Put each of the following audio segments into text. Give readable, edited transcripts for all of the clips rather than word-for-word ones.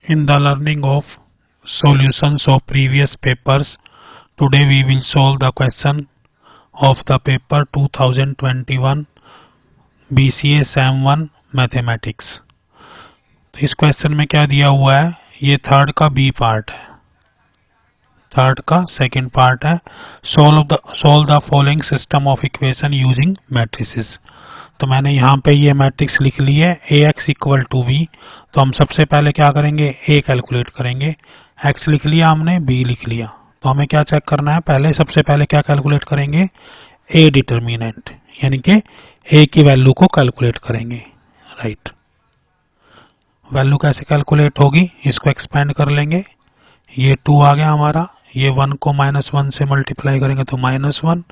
In the learning of solutions of previous papers, today we will solve the question of the paper 2021 BCA Sem 1 mathematics. तो इस question में क्या दिया हुआ है, ये थर्ड का बी पार्ट है, थर्ड का सेकंड पार्ट है। Solve the following system of equation using matrices. तो मैंने यहाँ पे ये मैट्रिक्स लिख ली है ax इक्वल टू बी। तो हम सबसे पहले क्या करेंगे, a कैलकुलेट करेंगे। x लिख लिया हमने, b लिख लिया। तो हमें क्या चेक करना है, पहले सबसे पहले क्या कैलकुलेट करेंगे, a डिटर्मिनेंट, यानी कि a की वैल्यू को कैलकुलेट करेंगे। राइट, वैल्यू कैसे कैलकुलेट होगी, इसको एक्सपेंड कर लेंगे। ये 2 आ गया हमारा, ये 1 को -1 से मल्टीप्लाई करेंगे तो -1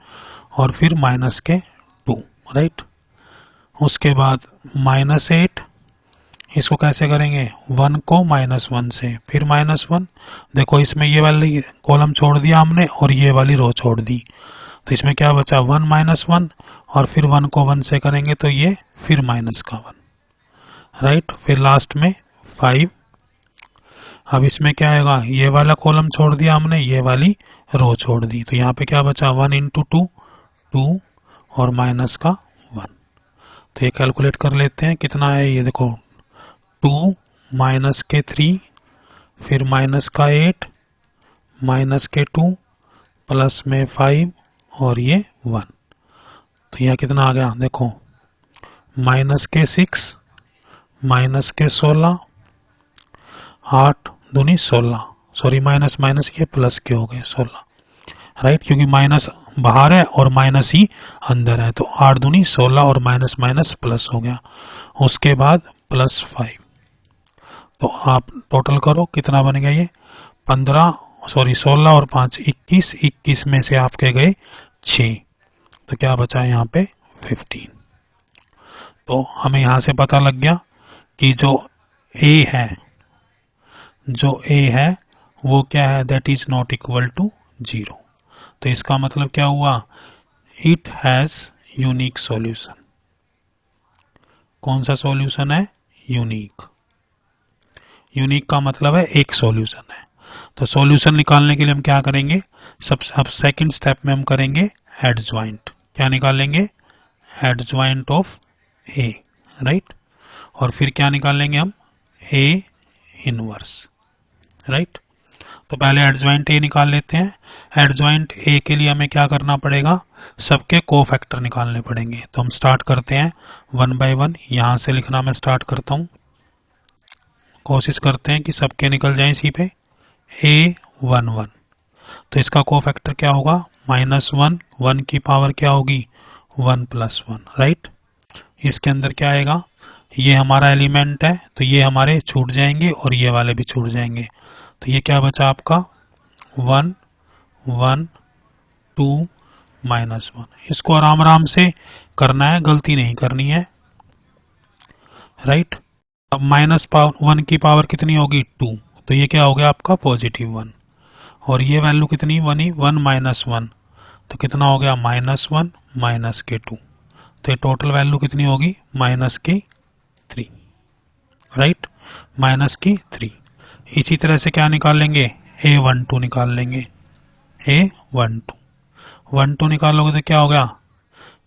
और फिर माइनस के 2। राइट, उसके बाद -8, इसको कैसे करेंगे, 1 को -1 से फिर -1। देखो इसमें ये वाली कॉलम छोड़ दिया हमने और ये वाली रो छोड़ दी, तो इसमें क्या बचा, 1 -1 और फिर 1 को 1 से करेंगे तो ये फिर माइनस का 1। राइट, फिर लास्ट में 5। अब इसमें क्या आएगा, ये वाला कॉलम छोड़ दिया हमने, ये वाली रो छोड़ दी, तो यहाँ पे क्या बचा, 1 × 2 2 और माइनस का 1। तो ये कैलकुलेट कर लेते हैं कितना है, ये देखो 2 माइनस के 3 फिर माइनस का 8 माइनस के 2 प्लस में 5 और ये 1। तो यह कितना आ गया, देखो माइनस के 6 माइनस के 16 8 दूनी 16, सॉरी माइनस माइनस के प्लस के हो गए 16। राइट, क्योंकि माइनस बाहर है और माइनस ही अंदर है, तो 8 दूनी 16 और माइनस माइनस प्लस हो गया। उसके बाद प्लस 5, तो आप टोटल करो कितना बन गया, ये 16 और 5 21, 21 में से आपके गए 6, तो क्या बचा यहाँ पे 15। तो हमें यहाँ से पता लग गया कि जो A है वो क्या है, that is not equal to 0। तो इसका मतलब क्या हुआ, इट हैज यूनिक सॉल्यूशन। कौन सा सॉल्यूशन है, यूनिक। यूनिक का मतलब है एक सॉल्यूशन है। तो सॉल्यूशन निकालने के लिए हम क्या करेंगे, अब सेकंड स्टेप में हम करेंगे एडज्वाइंट। क्या निकालेंगे, एडज्वाइंट ऑफ A। राइट, और फिर क्या निकालेंगे हम, A इनवर्स। राइट, तो पहले एडज्वाइंट A निकाल लेते हैं। एडज्वाइंट A के लिए हमें क्या करना पड़ेगा, सबके कोफैक्टर निकालने पड़ेंगे। तो हम स्टार्ट करते हैं 1 बाय 1, यहां से लिखना मैं स्टार्ट करता हूं। कोशिश करते हैं कि सबके निकल जाएं इसी पे। A11, तो इसका कोफैक्टर क्या होगा, -1, 1 की पावर क्या होगी 1 + 1। राइट, इसके अंदर क्या आएगा, ये हमारा एलिमेंट है तो ये हमारे छूट जाएंगे और ये वाले भी छूट जाएंगे। तो ये क्या बचा आपका 1 1 2 -1। इसको आराम आराम से करना है, गलती नहीं करनी है। राइट, अब -1 की पावर कितनी होगी 2, तो ये क्या हो गया आपका +1 और ये वैल्यू कितनी 1 -1, तो कितना हो गया -1 माइनस के 2। तो ये टोटल वैल्यू कितनी होगी -3। राइट, -3। इसी तरह से क्या निकाल लेंगे, A12 निकाल लेंगे। A12 निकालोगे तो क्या हो गया,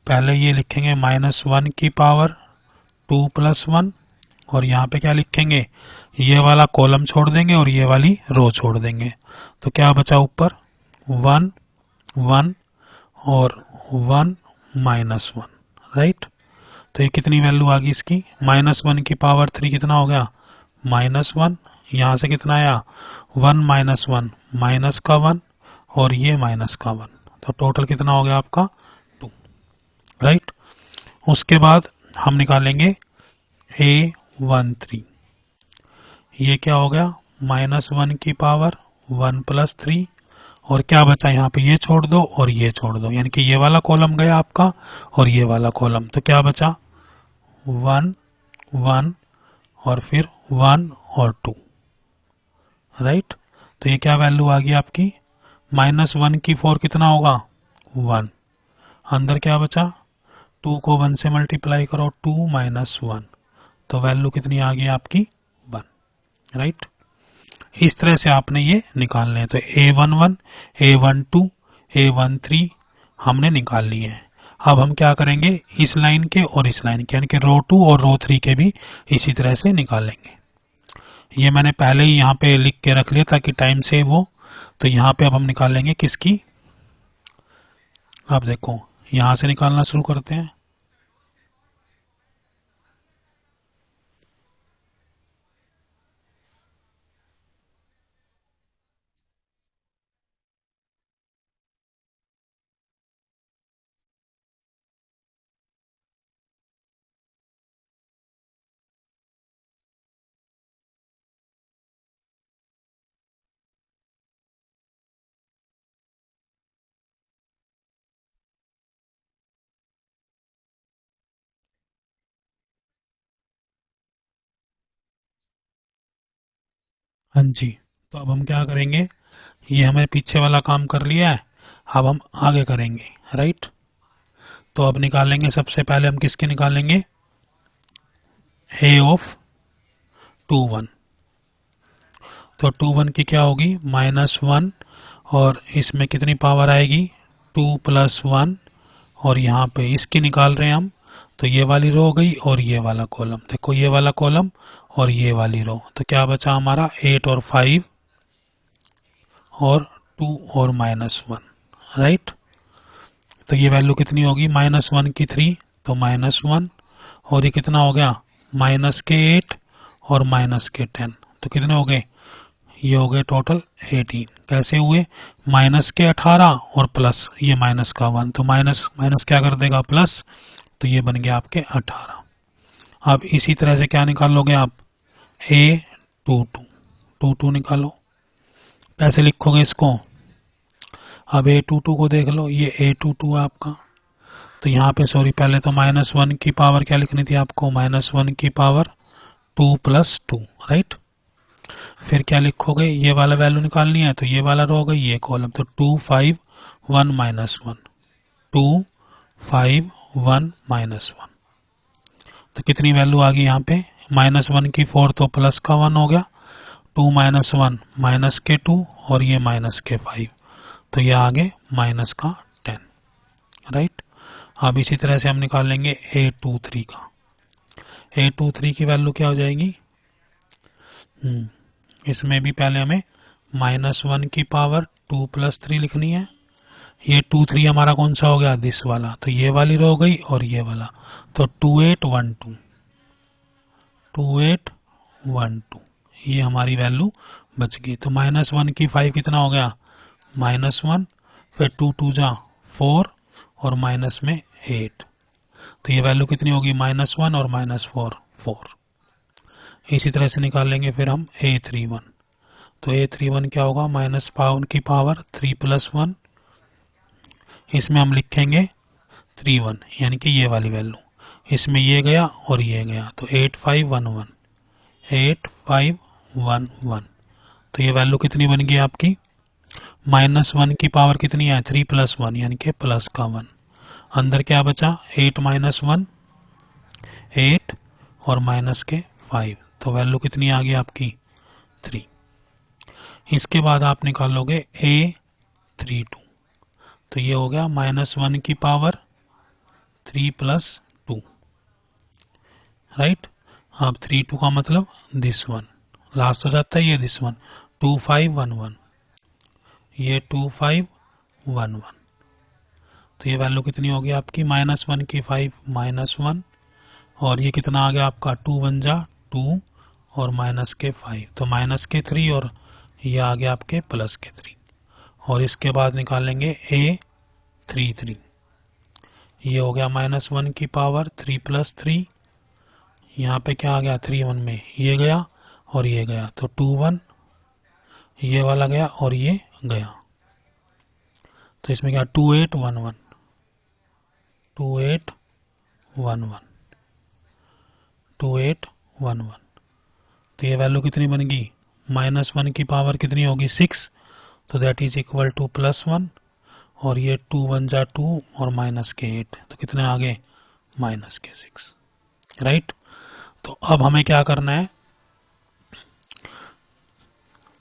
पहले ये लिखेंगे -1 की पावर 2 + 1 और यहाँ पे क्या लिखेंगे, ये वाला कॉलम छोड़ देंगे और ये वाली रो छोड़ देंगे। तो क्या बचा ऊपर 1 1 और 1 -1। राइट, तो ये कितनी वैल्यू आ गई इसकी, -1 की पावर 3 कितना हो गया -1, यहां से कितना आया 1 -1 माइनस का 1 और ये माइनस का 1, तो टोटल कितना हो गया आपका 2। राइट, उसके बाद हम निकालेंगे A13, ये क्या हो गया -1 की पावर 1 + 3 और क्या बचा यहाँ पे, ये छोड़ दो और ये छोड़ दो, यानी कि ये वाला कॉलम गया आपका और ये वाला कॉलम, तो क्या बचा 1 1 और फिर 1 और 2। राइट, तो ये क्या वैल्यू आ गई आपकी, -1 की 4 कितना होगा 1, अंदर क्या बचा 2 को 1 से मल्टीप्लाई करो 2 - 1, तो वैल्यू कितनी आ गई आपकी 1। राइट, इस तरह से आपने ये निकालने हैं। तो A11, A12, A13 हमने निकाल लिए हैं। अब हम क्या करेंगे, इस लाइन के और इस लाइन के यानी कि रो 2 और रो 3 के भी इसी तरह से निकालेंगे। ये मैंने पहले ही यहाँ पे लिख के रख लिया ताकि टाइम सेव हो। तो यहाँ पे अब हम निकालेंगे किसकी, आप देखो यहां से निकालना शुरू करते हैं। हाँ जी, तो अब हम क्या करेंगे, ये हमें पीछे वाला काम कर लिया है, अब हम आगे करेंगे। राइट, तो अब निकालेंगे, सबसे पहले हम किसके निकालेंगे, ए ऑफ 21। तो 21 की क्या होगी, -1, और इसमें कितनी पावर आएगी, 2 + 1, और यहाँ पे इसकी निकाल रहे हैं हम। तो ये वाली रो हो गई और ये वाला कॉलम, देखो ये वाला कॉलम और ये वाली रो। तो क्या बचा हमारा, 8 और 5 और 2 और -1। राइट, तो ये वैल्यू कितनी होगी, -1 की 3, तो -1, और ये कितना हो गया, -8 और -10। तो कितने हो गए, ये हो गए टोटल 18। कैसे हुए, -18 और प्लस ये -1, तो माइनस माइनस क्या कर देगा, प्लस। तो ये बन गया आपके 18। अब इसी तरह से क्या निकालोगे आप, A22 निकालो। कैसे लिखोगे इसको, अब A22 को देख लो, ये A22 है आपका। तो यहाँ पे सॉरी, पहले तो -1 की पावर क्या लिखनी थी आपको, -1 की पावर 2 + 2। राइट, फिर क्या लिखोगे, ये वाला वैल्यू निकालनी है, तो ये वाला रो हो गई, ये कॉलम। तो 2 5 1 -1, 2 5 1 -1। तो कितनी वैल्यू आ गई यहाँ पे, -1 की 4 तो प्लस का 1 हो गया, 2 - 1 -2 और ये -5, तो ये आगे -10। राइट, अब इसी तरह से हम निकाल लेंगे A23 का। A23 की वैल्यू क्या हो जाएगी, इसमें भी पहले हमें -1 की पावर 2 + 3 लिखनी है। ये 2 3 हमारा कौन सा हो गया, दिस वाला, तो ये वाली रो हो गई और ये वाला। तो 2812, 2812 ये हमारी वैल्यू बच गई। तो -1 की 5 कितना हो गया, -1, फिर 2 2 जा 4 और माइनस में 8। तो ये वैल्यू कितनी होगी, -1 और -4 4। इसी तरह से निकाल लेंगे फिर हम A31। तो A31 क्या होगा, -5 की पावर 3 + 1, इसमें हम लिखेंगे 31 यानी कि ये वाली वैल्यू, इसमें ये गया और ये गया, तो 8511, 8511। तो ये वैल्यू कितनी बन गई आपकी, -1 की पावर कितनी है, 3 + 1 यानी कि प्लस का 1। अंदर क्या बचा, 8 - 1 8 और माइनस के 5, तो वैल्यू कितनी आ गई आपकी 3। इसके बाद आप निकालोगे A32। तो ये हो गया -1 की पावर 3 + 2। राइट, अब 32 का मतलब दिस वन, लास्ट हो जाता है ये दिस वन, 2511, ये 2511। तो ये वैल्यू कितनी होगी आपकी, -1 की 5 -1, और ये कितना आ गया आपका 2 1 जा 2 और माइनस के 5, तो -3 और ये आ गया आपके +3। और इसके बाद निकालेंगे A33। ये हो गया -1 की पावर 3 + 3, यहाँ पे क्या आ गया 3 1 में ये गया और ये गया, तो 2 1 ये वाला गया और ये गया। तो इसमें क्या 2811, 2811, 2811। तो ये वैल्यू कितनी बन गई, -1 की पावर कितनी होगी 6, तो दैट इज इक्वल टू +1, और ये 2 1 जा 2 और -8, तो कितने आ गए -6। राइट, तो अब हमें क्या करना है,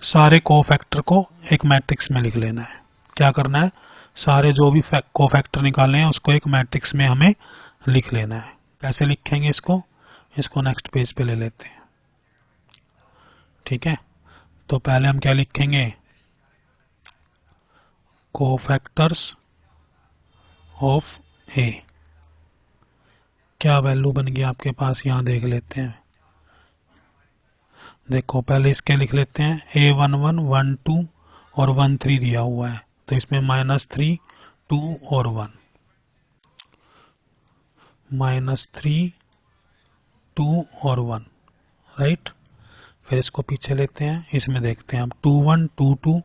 सारे कोफैक्टर को एक मैट्रिक्स में लिख लेना है। क्या करना है, सारे जो भी कोफैक्टर निकाले हैं उसको एक मैट्रिक्स में हमें लिख लेना है। कैसे लिखेंगे इसको नेक्स्ट पेज पे ले लेते हैं। ठीक है, तो पहले हम क्या लिखेंगे, कोफैक्टर्स ऑफ ए। क्या वैल्यू बन गई आपके पास, यहां देख लेते हैं। देखो पहले इसके लिख लेते हैं, A11 12 और 13 दिया हुआ है, तो इसमें -3 2 और 1, -3 2 और 1, राइट। फिर इसको पीछे लेते हैं, इसमें देखते हैं हम 2 1 2 2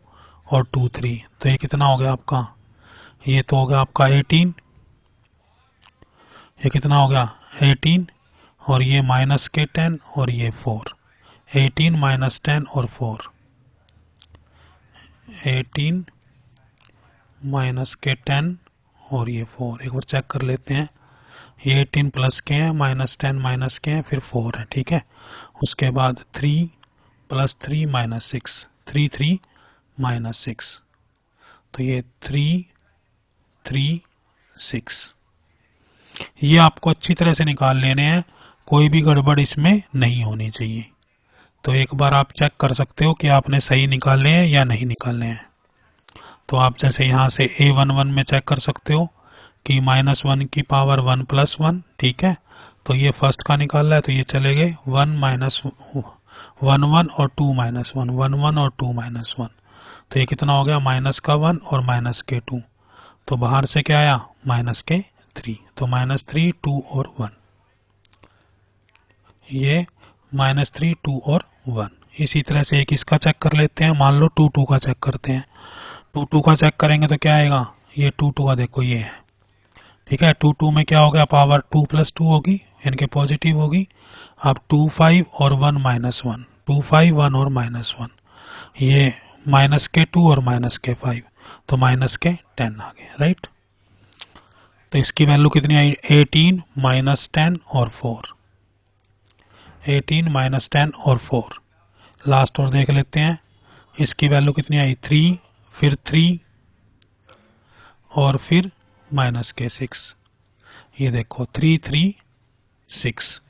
और 2 3, तो ये कितना हो गया आपका, ये तो हो गया आपका 18, ये कितना हो गया 18, और ये माइनस के 10 और ये 4, 18 माइनस 10 और 4, 18 माइनस के 10 और ये 4। एक बार चेक कर लेते हैं, ये 18 प्लस के हैं, -10 माइनस के हैं, फिर 4 है। ठीक है, उसके बाद 3 + 3 -6, 3 3 -6, तो ये 3 3 6। ये आपको अच्छी तरह से निकाल लेने हैं, कोई भी गड़बड़ इसमें नहीं होनी चाहिए। तो एक बार आप चेक कर सकते हो कि आपने सही निकाले हैं या नहीं निकाले हैं। तो आप जैसे यहाँ से A11 में चेक कर सकते हो कि -1 की पावर 1 + 1, ठीक है, तो ये फर्स्ट का निकाल है, तो ये चले गए 1 -1 1 और 2 -1 1 1 और 2 -1, तो ये कितना हो गया, -1 और -2, तो बाहर से क्या आया, -3, तो -3 2 और 1, ये -3 2 और 1। इसी तरह से एक इसका चेक कर लेते हैं, मान लो 2 2 का चेक करते हैं। 2 2 का चेक करेंगे तो क्या आएगा, ये 2 2 का देखो ये है, ठीक है। 2 2 में क्या हो गया, पावर 2 + 2 होगी, इनके पॉजिटिव होगी। अब 2 5 और 1 -1, 2 5 1 और -1, ये -2 और -5, तो -10 आ गए, राइट। तो इसकी वैल्यू कितनी आई, 18 -10 और 4, 18 -10 और 4। लास्ट और देख लेते हैं, इसकी वैल्यू कितनी आई, 3, फिर 3 और फिर -6। ये देखो 3 3 6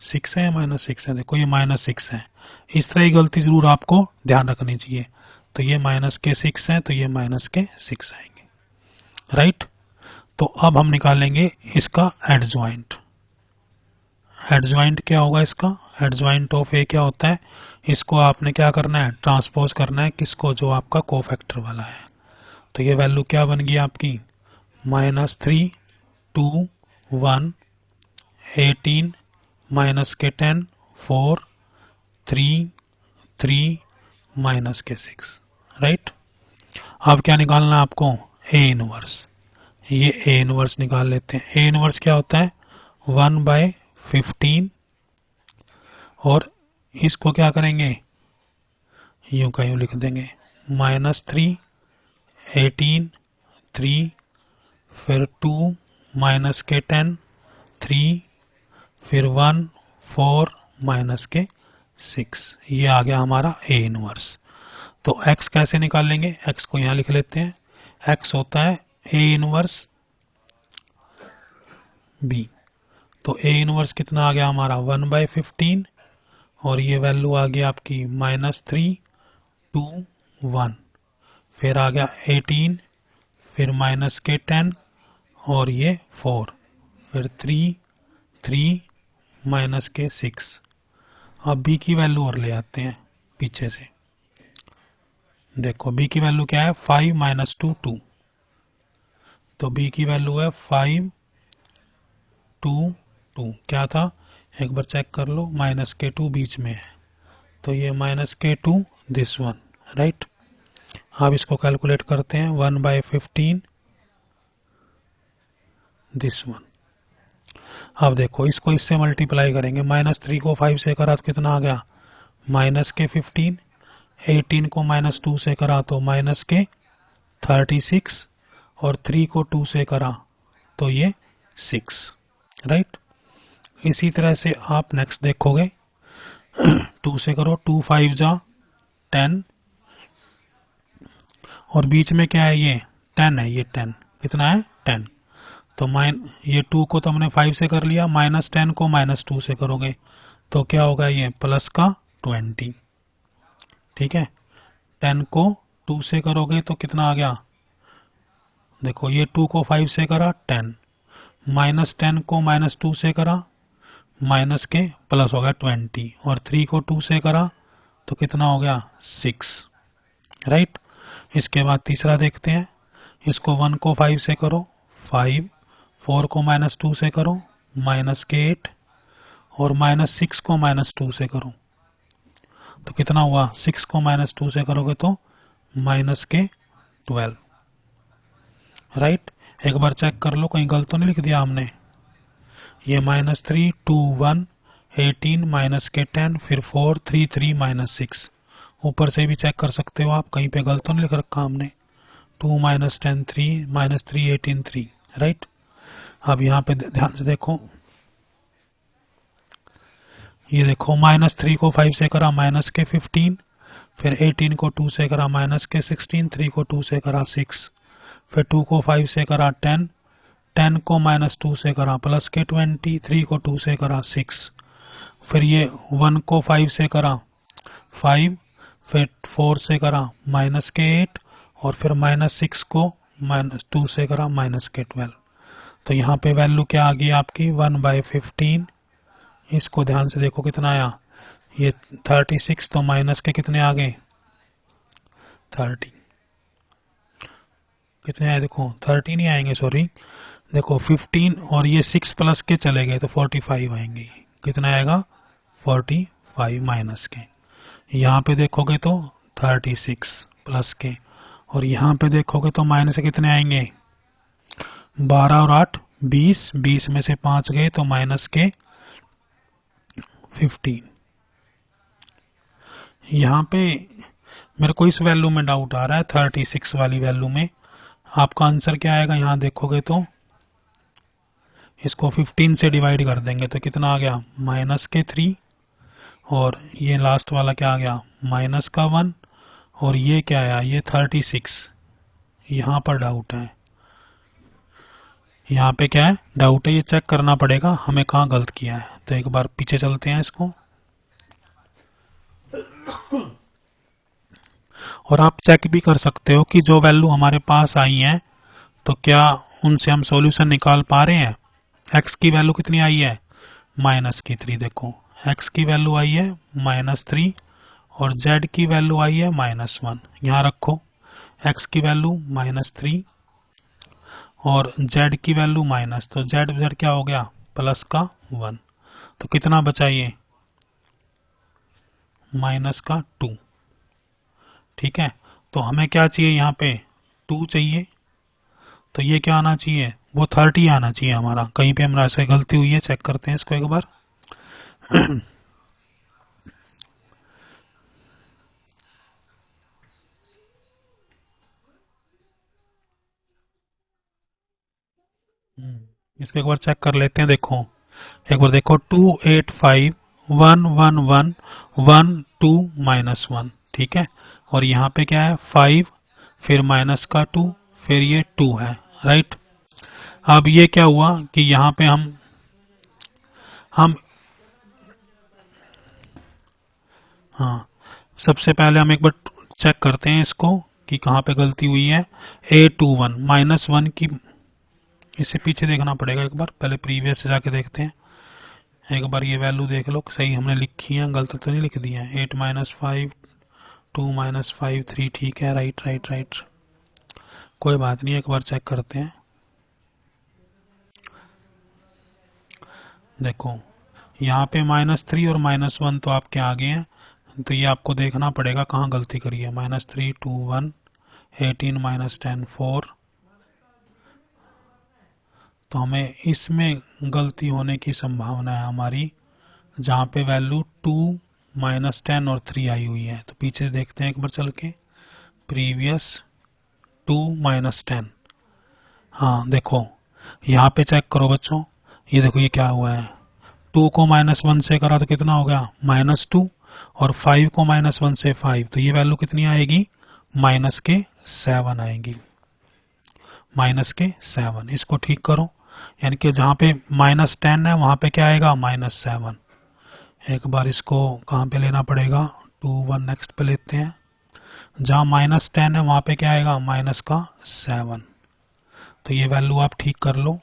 6 है या -6 है, देखो ये -6 है। इस तरह की गलती जरूर आपको ध्यान रखनी चाहिए। तो ये -6 है, तो ये -6 आएंगे, राइट। तो अब हम निकालेंगे इसका एडजॉइंट। एडजॉइंट क्या होगा इसका, एडजॉइंट ऑफ ए क्या होता है, इसको आपने क्या करना है, ट्रांसपोज करना है, किसको, जो आपका कोफैक्टर वाला है। तो ये वैल्यू क्या बन गई आपकी, -3 2 1 18 -10 4 3 3 -6, राइट। अब क्या निकालना है आपको, ए इनवर्स। ये ए इनवर्स निकाल लेते हैं। ए इनवर्स क्या होता है, 1/15, और इसको क्या करेंगे, यूं का यूं लिख देंगे, -3 18 3 फिर 2 -10 3 फिर 1 4 -6, ये आ गया हमारा ए इनवर्स। तो x कैसे निकाल लेंगे, x को यहां लिख लेते हैं। x होता है ए इनवर्स b, तो ए इनवर्स कितना आ गया हमारा, 1/15, और ये वैल्यू आ गई आपकी -3 2 1, फिर आ गया 18, फिर -10 और ये 4, फिर 3 3 -6। अब b की वैल्यू और ले आते हैं पीछे से। देखो b की वैल्यू क्या है, 5 -2 2, तो b की वैल्यू है 5 2 2, क्या था, एक बार चेक कर लो, -2 बीच में है, तो ये -2 दिस वन, राइट। अब इसको कैलकुलेट करते हैं, 1/15 दिस वन। अब देखो इसको इससे मल्टीप्लाई करेंगे, -3 को 5 से करा तो कितना आ गया, -15, 18 को -2 से करा तो -36, और 3 को 2 से करा तो ये 6, राइट। इसी तरह से आप नेक्स्ट देखोगे, 2 से करो, 2 5 जा 10, और बीच में क्या है, ये 10 है, ये 10 कितना है 10। तो ये 2 को तो हमने 5 से कर लिया, -10 को -2 से करोगे तो क्या होगा, ये प्लस का 20। ठीक है, 10 को 2 से करोगे तो कितना आ गया, देखो ये 2 को 5 से करा 10, -10 को -2 से करा माइनस के प्लस हो गया 20, और 3 को 2 से करा तो कितना हो गया 6, राइट। इसके बाद तीसरा देखते हैं, इसको 1 को 5 से करो 5, 4 को -2 से करो माइनस के 8, और -6 को -2 से करो तो कितना हुआ, 6 को -2 से करोगे तो माइनस के 12, राइट। एक बार चेक कर लो कहीं गलत तो नहीं लिख दिया हमने। ये -3 2 1 18 माइनस के 10 फिर 4 3 3 -6, ऊपर से भी चेक कर सकते हो आप, कहीं पे गलत तो नहीं लिख रखा हमने। 2 -10 3 -3 18 3, राइट। अब यहाँ पे ध्यान से देखो, ये देखो -3 को 5 से करा माइनस के 15, फिर 18 को 2 से करा माइनस के 16, 3 को 2 से करा 6, फिर 2 को 5 से करा 10, 10 को -2 से करा प्लस के 20, 3 को 2 से करा 6, फिर ये 1 को 5 से करा 5, फिर 4 से करा माइनस के 8, और फिर -6 को -2 से करा माइनस के 12। तो यहाँ पे वैल्यू क्या आ गई आपकी 1/15। इसको ध्यान से देखो कितना आया, ये 36, तो माइनस के कितने आ गए 30, कितने आए देखो 30 नहीं आएंगे, सॉरी देखो 15, और ये 6 प्लस के चले गए तो 45 आएंगे। कितना आएगा 45 माइनस के। यहाँ पे देखोगे तो 36 प्लस के, और यहाँ पे देखोगे तो माइनस के कितने आएंगे 12 और 8 20, 20 में से 5 गए तो माइनस के 15। यहाँ पे मेरे को इस वैल्यू में डाउट आ रहा है 36 वाली वैल्यू में। आपका आंसर क्या आएगा, यहाँ देखोगे तो इसको 15 से डिवाइड कर देंगे तो कितना आ गया माइनस के 3, और ये लास्ट वाला क्या आ गया माइनस का 1, और ये क्या आया ये 36। यहाँ पर डाउट है, यहाँ पे क्या है डाउट है, ये चेक करना पड़ेगा हमें कहाँ गलत किया है। तो एक बार पीछे चलते हैं इसको, और आप चेक भी कर सकते हो कि जो वैल्यू हमारे पास आई है तो क्या उनसे हम सॉल्यूशन निकाल पा रहे हैं। x की वैल्यू कितनी आई है -3, देखो x की वैल्यू आई है -3, और z की वैल्यू आई है -1। यहाँ रखो x की वैल्यू -3 और z की वैल्यू माइनस, तो z क्या हो गया प्लस का 1, तो कितना बचा ये -2। ठीक है, तो हमें क्या चाहिए यहाँ पे 2 चाहिए, तो ये क्या आना चाहिए वो 30 आना चाहिए हमारा। कहीं पे हमारा से गलती हुई है, चेक करते हैं इसको एक बार। इसको एक बार चेक कर लेते हैं, देखो एक बार देखो 2 8 5 1 1 1 1 2 -1, ठीक है, और यहाँ पे क्या है 5 फिर माइनस का 2 फिर ये 2 है, राइट। अब ये क्या हुआ कि यहाँ पे हम हाँ सबसे पहले हम एक बार चेक करते हैं इसको कि कहाँ पे गलती हुई है। A21 -1 की, इसे पीछे देखना पड़ेगा एक बार, पहले प्रीवियस से जाके देखते हैं एक बार, ये वैल्यू देख लो सही हमने लिखी है, गलत तो नहीं लिख दी है। 8 -5 2 -5 3, ठीक है, राइट राइट राइट, कोई बात नहीं, एक बार चेक करते हैं। देखो यहाँ पे -3 और -1 तो आपके आगे हैं, तो ये आपको देखना पड़ेगा कहाँ गलती करी है। -3 2 1 18 -10 4, तो हमें इसमें गलती होने की संभावना है हमारी, जहाँ पे वैल्यू 2 -10 और 3 आई हुई है। तो पीछे देखते हैं एक बार चल के, प्रीवियस 2 -10, हाँ देखो यहाँ पे चेक करो बच्चों, ये देखो ये क्या हुआ है, 2 को -1 से करा तो कितना हो गया -2, और 5 को -1 से 5, तो ये वैल्यू कितनी आएगी -2 7 आएंगी, माइनस के 7। इसको ठीक करो, यानी कि जहां पे -10 है वहां पे क्या आएगा, -7। एक बार इसको कहां पे लेना पड़ेगा, 2 1 नेक्स्ट पे लेते हैं। जहां -10 है वहां पे क्या आएगा, -7। तो ये वैल्यू आप ठीक कर लो।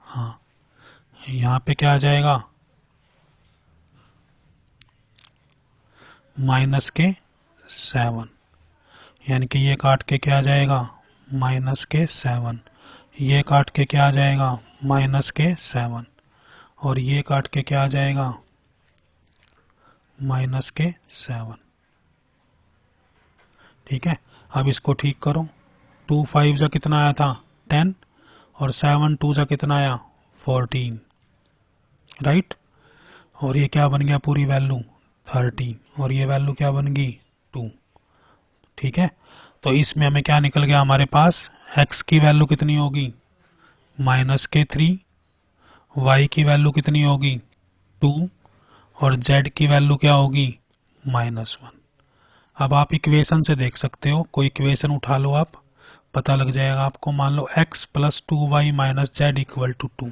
हाँ, यहाँ पे क्या आ जाएगा, -7, यानी कि ये काट के क्या आ जाएगा, -7। ये काट के क्या आ जाएगा, -7। और ये काट के क्या आ जाएगा, -7। ठीक है, अब इसको ठीक करो। 2 5 जा कितना आया था, 10, और 7 2 जा कितना आया, 14, राइट। और ये क्या बन गया, पूरी वैल्यू 30, और ये वैल्यू क्या बन गई, 2। ठीक है, तो इसमें हमें क्या निकल गया, हमारे पास x की वैल्यू कितनी होगी, -3, y की वैल्यू कितनी होगी, 2, और z की वैल्यू क्या होगी, -1। अब आप इक्वेशन से देख सकते हो, कोई इक्वेशन उठा लो आप, पता लग जाएगा आपको। मान लो x + 2y - z = 2।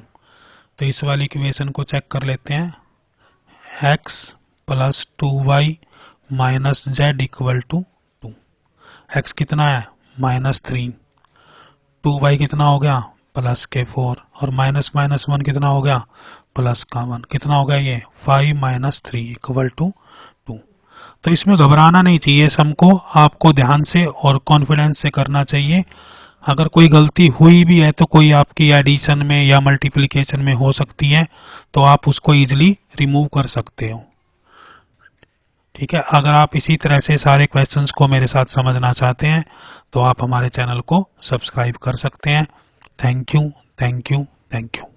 तो इस वाली इक्वेशन को चेक कर लेते हैं। x + 2y - z = 2। x कितना है, -3, 2y कितना हो गया, +4, और -1 कितना हो गया, +1। कितना हो गया ये, 5 - 3 = 2। तो इसमें घबराना नहीं चाहिए हमको, आपको ध्यान से और कॉन्फिडेंस से करना चाहिए। अगर कोई गलती हुई भी है तो कोई आपकी एडिशन में या मल्टीप्लिकेशन में हो सकती है, तो आप उसको इजीली रिमूव कर सकते हो। ठीक है, अगर आप इसी तरह से सारे क्वेश्चंस को मेरे साथ समझना चाहते हैं तो आप हमारे चैनल को सब्सक्राइब कर सकते हैं। Thank you, thank you, thank you.